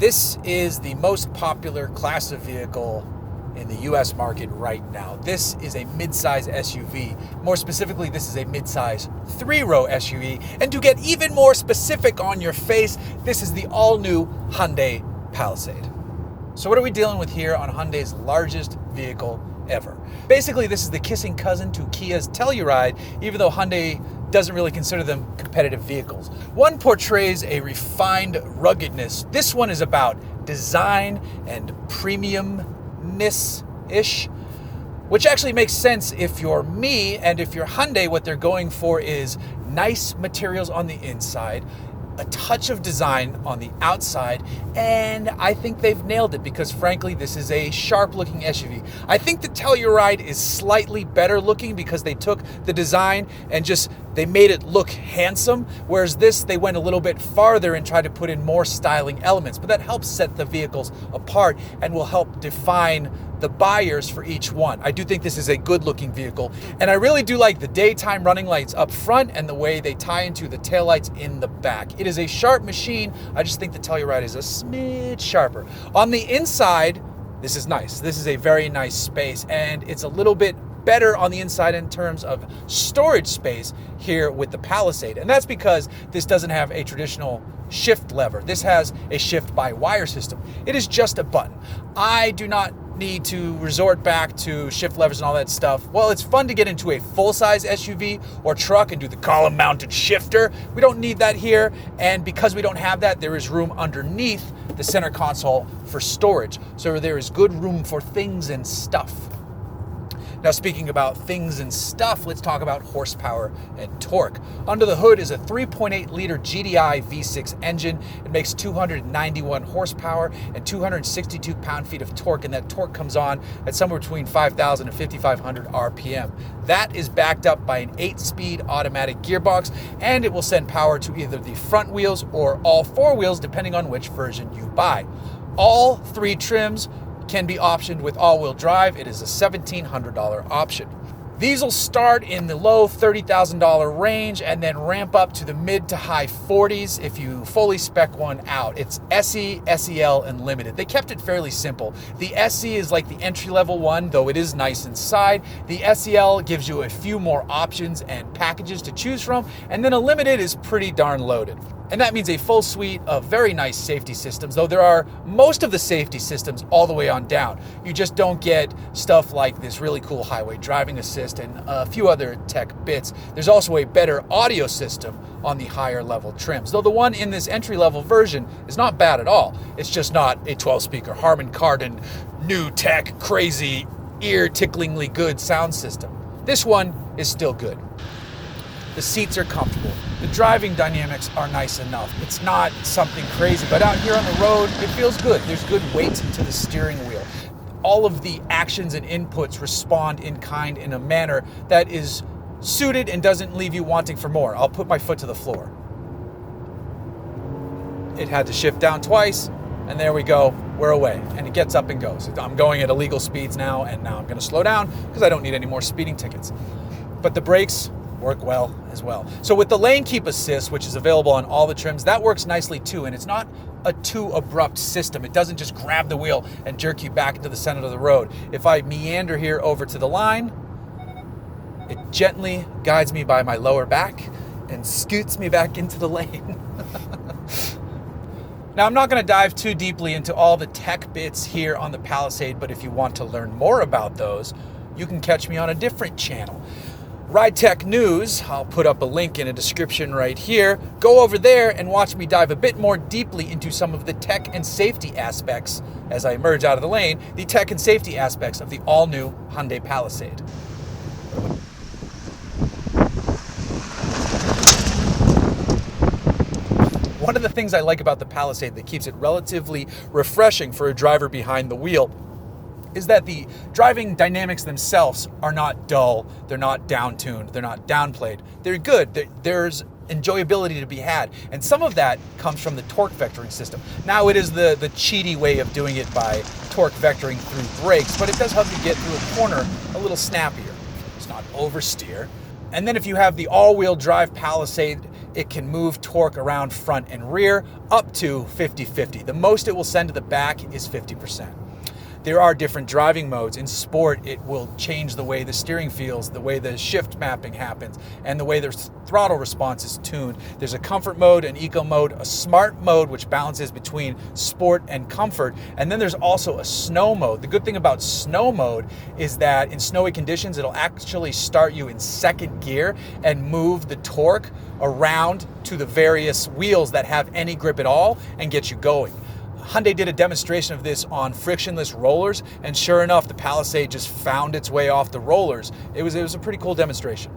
This is the most popular class of vehicle in the US market right now. This is a mid-size SUV. More specifically, this is a mid-size 3-row SUV. And to get even more specific on your face, this is the all-new Hyundai Palisade. So what are we dealing with here on Hyundai's largest vehicle ever? Basically, this is the kissing cousin to Kia's Telluride, even though Hyundai doesn't really consider them competitive vehicles. One portrays a refined ruggedness. This one is about design and premiumness-ish, which actually makes sense if you're me, and if you're Hyundai, what they're going for is nice materials on the inside, a touch of design on the outside, and I think they've nailed it because frankly, this is a sharp looking SUV. I think the Telluride is slightly better looking because they took the design and they made it look handsome, whereas this, they went a little bit farther and tried to put in more styling elements, but that helps set the vehicles apart and will help define the buyers for each one. I do think this is a good looking vehicle, and I really do like the daytime running lights up front and the way they tie into the taillights in the back. It is a sharp machine. I just think the Telluride is a smidge sharper. On the inside, this is nice. This is a very nice space, and it's a little bit better on the inside in terms of storage space here with the Palisade. And that's because this doesn't have a traditional shift lever. This has a shift by wire system. It is just a button. I do not need to resort back to shift levers and all that stuff. Well, it's fun to get into a full-size SUV or truck and do the column-mounted shifter. We don't need that here, and because we don't have that, there is room underneath the center console for storage. So there is good room for things and stuff. Now, speaking about things and stuff, let's talk about horsepower and torque. Under the hood is a 3.8-liter GDI V6 engine. It makes 291 horsepower and 262 pound-feet of torque, and that torque comes on at somewhere between 5,000 and 5,500 RPM. That is backed up by an 8-speed automatic gearbox, and it will send power to either the front wheels or all 4 wheels, depending on which version you buy. All 3 trims can be optioned with all-wheel drive. It is a $1,700 option. These will start in the low $30,000 range and then ramp up to the mid to high 40s if you fully spec one out. It's SE, SEL, and Limited. They kept it fairly simple. The SE is like the entry-level one, though it is nice inside. The SEL gives you a few more options and packages to choose from, and then a Limited is pretty darn loaded. And that means a full suite of very nice safety systems, though there are most of the safety systems all the way on down. You just don't get stuff like this really cool highway driving assist and a few other tech bits. There's also a better audio system on the higher level trims, though the one in this entry level version is not bad at all. It's just not a 12-speaker Harman Kardon, new tech, crazy, ear-ticklingly good sound system. This one is still good. The seats are comfortable. The driving dynamics are nice enough. It's not something crazy, but out here on the road, it feels good. There's good weight to the steering wheel. All of the actions and inputs respond in kind in a manner that is suited and doesn't leave you wanting for more. I'll put my foot to the floor. It had to shift down twice, and there we go. We're away, and it gets up and goes. I'm going at illegal speeds now, and now I'm going to slow down because I don't need any more speeding tickets. But the brakes work well as well. So with the lane keep assist, which is available on all the trims, that works nicely too, and it's not a too abrupt system. It doesn't just grab the wheel and jerk you back into the center of the road. If I meander here over to the line, it gently guides me by my lower back and scoots me back into the lane. Now, I'm not going to dive too deeply into all the tech bits here on the Palisade, but if you want to learn more about those, you can catch me on a different channel. Ride Tech News, I'll put up a link in a description right here. Go over there and watch me dive a bit more deeply into some of the tech and safety aspects as I emerge out of the lane, the tech and safety aspects of the all-new Hyundai Palisade. One of the things I like about the Palisade that keeps it relatively refreshing for a driver behind the wheel is that the driving dynamics themselves are not dull, they're not down-tuned, they're not downplayed. They're good. There's enjoyability to be had, and some of that comes from the torque vectoring system. Now, it is the cheaty way of doing it by torque vectoring through brakes, but it does help you get through a corner a little snappier. It's not oversteer. And then if you have the all-wheel drive Palisade, it can move torque around front and rear up to 50-50. The most it will send to the back is 50%. There are different driving modes. In sport, it will change the way the steering feels, the way the shift mapping happens, and the way the throttle response is tuned. There's a comfort mode, an eco mode, a smart mode, which balances between sport and comfort. And then there's also a snow mode. The good thing about snow mode is that in snowy conditions, it'll actually start you in second gear and move the torque around to the various wheels that have any grip at all and get you going. Hyundai did a demonstration of this on frictionless rollers, and sure enough, the Palisade just found its way off the rollers. It was a pretty cool demonstration.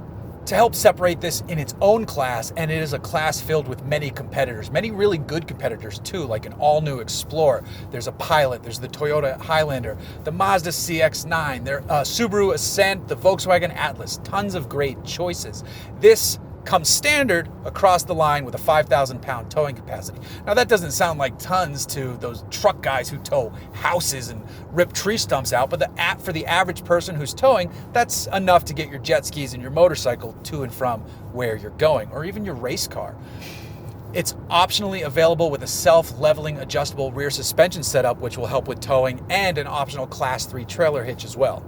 To help separate this in its own class, and it is a class filled with many competitors, many really good competitors too, like an all-new Explorer. There's a Pilot, there's the Toyota Highlander, the Mazda CX-9, their Subaru Ascent, the Volkswagen Atlas, tons of great choices. This comes standard across the line with a 5,000-pound towing capacity. Now that doesn't sound like tons to those truck guys who tow houses and rip tree stumps out, but for the average person who's towing, that's enough to get your jet skis and your motorcycle to and from where you're going, or even your race car. It's optionally available with a self-leveling adjustable rear suspension setup, which will help with towing, and an optional Class 3 trailer hitch as well.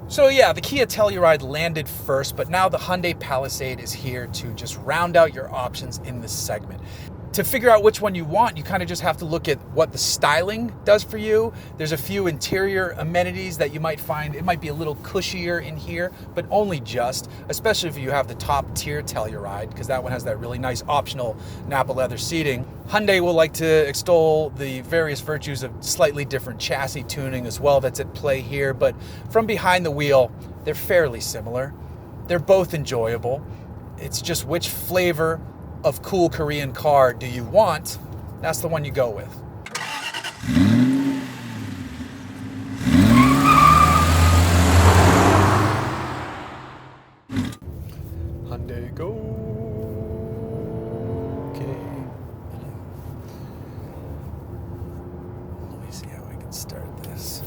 So yeah, the Kia Telluride landed first, but now the Hyundai Palisade is here to just round out your options in this segment. To figure out which one you want, you kind of just have to look at what the styling does for you. There's a few interior amenities that you might find. It might be a little cushier in here, but only just, especially if you have the top tier Telluride, because that one has that really nice optional Napa leather seating. Hyundai will like to extol the various virtues of slightly different chassis tuning as well that's at play here, but from behind the wheel, they're fairly similar. They're both enjoyable. It's just which flavor of cool Korean car do you want? That's the one you go with. Hyundai go. Okay. Let me see how I can start this.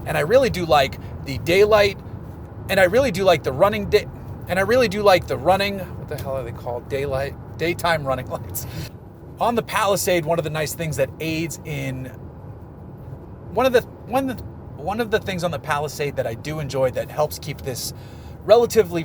And I really do like the daylight, and I really do like the running and I really do like the running, what the hell are they called? Daytime running lights. On the Palisade, one of the nice things that aids in one of the things on the Palisade that I do enjoy that helps keep this relatively